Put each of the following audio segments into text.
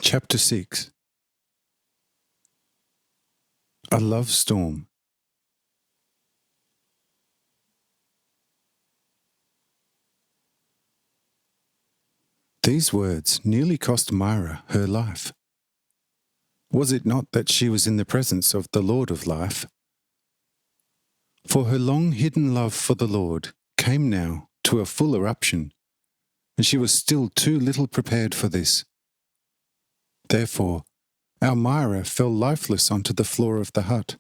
Chapter 6. A Love Storm. These words nearly cost Myra her life. Was it not that she was in the presence of the Lord of life? For her long-hidden love for the Lord came now to a full eruption, and she was still too little prepared for this. Therefore, our Myra fell lifeless onto the floor of the hut.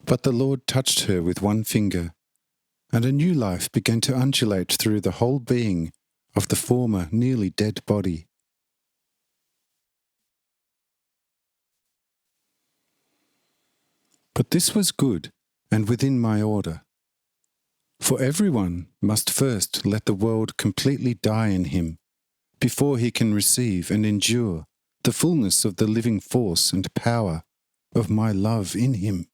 But the Lord touched her with one finger, and a new life began to undulate through the whole being of the former nearly dead body. But this was good and within my order. For everyone must first let the world completely die in him, before he can receive and endure the fullness of the living force and power of my love in him.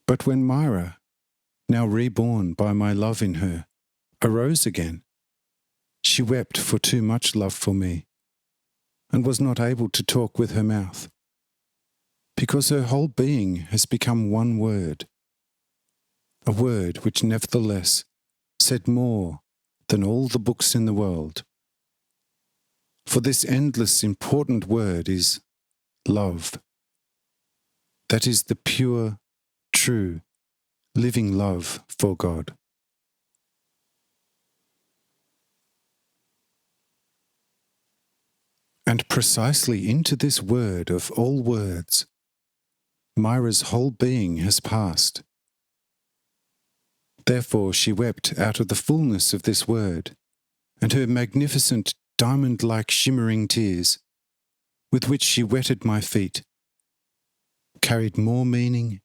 But when Myra, now reborn by my love in her, arose again, she wept for too much love for me, and was not able to talk with her mouth, because her whole being has become one word, a word which nevertheless said more than all the books in the world. For this endless important word is love. That is the pure, true, living love for God. And precisely into this word of all words, Myra's whole being has passed. Therefore she wept out of the fullness of this word, and her magnificent diamond-like shimmering tears, with which she wetted my feet, carried more meaning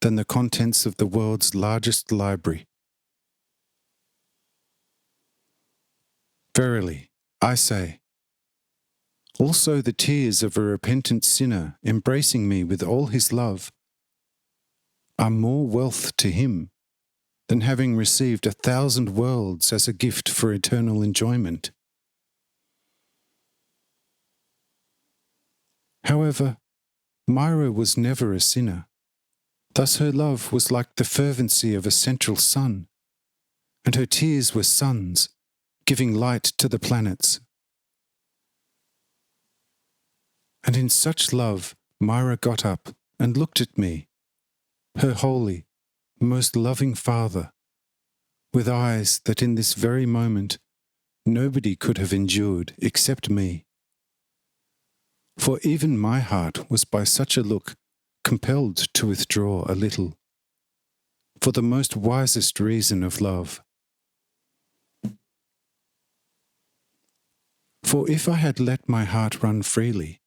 than the contents of the world's largest library. Verily, I say, also the tears of a repentant sinner embracing me with all his love are more wealth to him than having received 1,000 worlds as a gift for eternal enjoyment. However, Myra was never a sinner. Thus her love was like the fervency of a central sun, and her tears were suns, giving light to the planets. And in such love Myra got up and looked at me, her holy, most loving Father, with eyes that in this very moment nobody could have endured except me. For even my heart was by such a look compelled to withdraw a little, for the most wisest reason of love. For if I had let my heart run freely,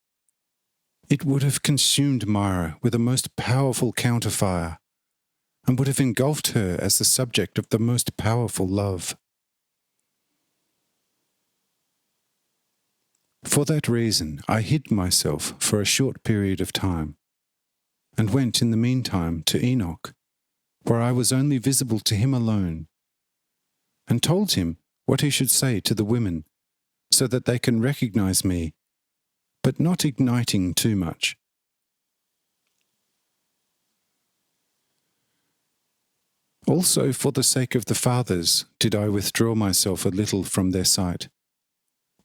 it would have consumed Myra with a most powerful counterfire, and would have engulfed her as the subject of the most powerful love. For that reason I hid myself for a short period of time, and went in the meantime to Enoch, where I was only visible to him alone, and told him what he should say to the women, so that they can recognize me, but not igniting too much. Also for the sake of the fathers did I withdraw myself a little from their sight,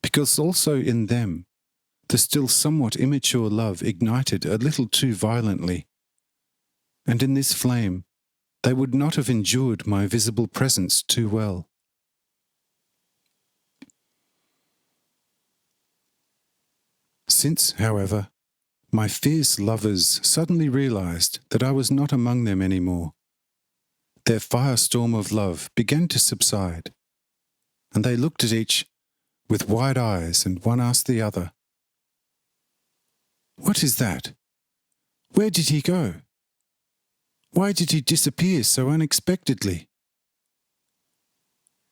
because also in them the still somewhat immature love ignited a little too violently, and in this flame they would not have endured my visible presence too well. Since, however, my fierce lovers suddenly realized that I was not among them any more, their firestorm of love began to subside, and they looked at each with wide eyes, and one asked the other, "What is that? Where did he go? Why did he disappear so unexpectedly?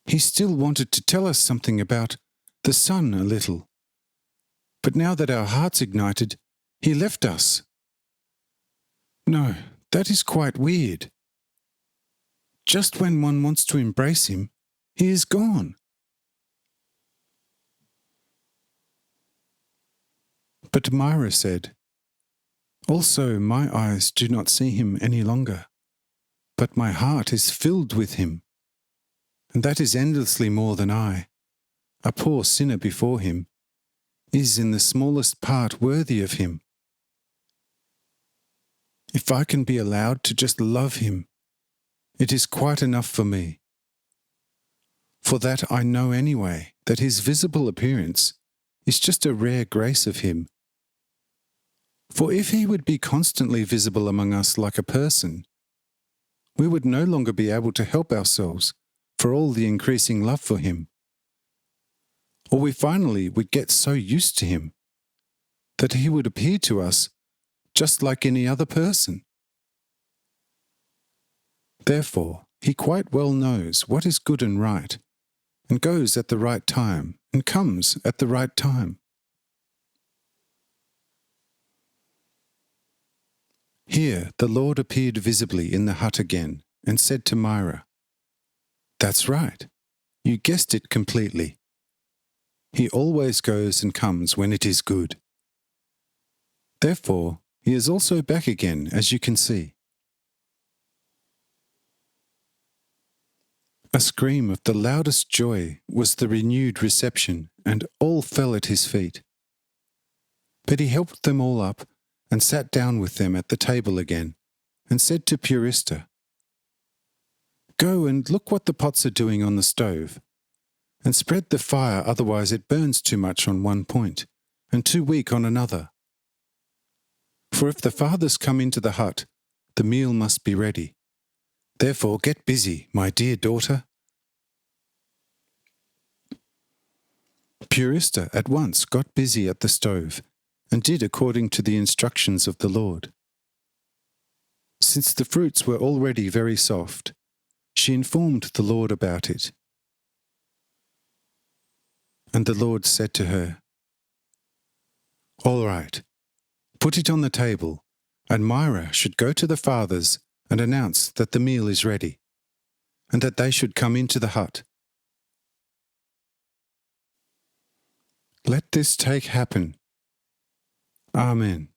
He still wanted to tell us something about the sun a little, but now that our hearts ignited, he left us. No, that is quite weird. Just when one wants to embrace him, He is gone." But Myra said, "Also my eyes do not see him any longer, but my heart is filled with him, and that is endlessly more than I, a poor sinner before him, is in the smallest part worthy of him. If I can be allowed to just love him, it is quite enough for me. For that I know anyway that his visible appearance is just a rare grace of him. For if he would be constantly visible among us like a person, we would no longer be able to help ourselves for all the increasing love for him. Or we finally would get so used to him that he would appear to us just like any other person. Therefore, he quite well knows what is good and right, and goes at the right time, and comes at the right time." Here the Lord appeared visibly in the hut again, and said to Myra, "That's right. You guessed it completely. He always goes and comes when it is good. Therefore, he is also back again, as you can see." A scream of the loudest joy was the renewed reception, and all fell at his feet. But he helped them all up, and sat down with them at the table again, and said to Purista, "Go and look what the pots are doing on the stove, and spread the fire, otherwise it burns too much on one point, and too weak on another. For if the fathers come into the hut, the meal must be ready. Therefore get busy, my dear daughter." Purista at once got busy at the stove, and did according to the instructions of the Lord. Since the fruits were already very soft, she informed the Lord about it. And the Lord said to her, "All right, put it on the table, and Myra should go to the fathers and announce that the meal is ready, and that they should come into the hut. Let this take happen. Amen."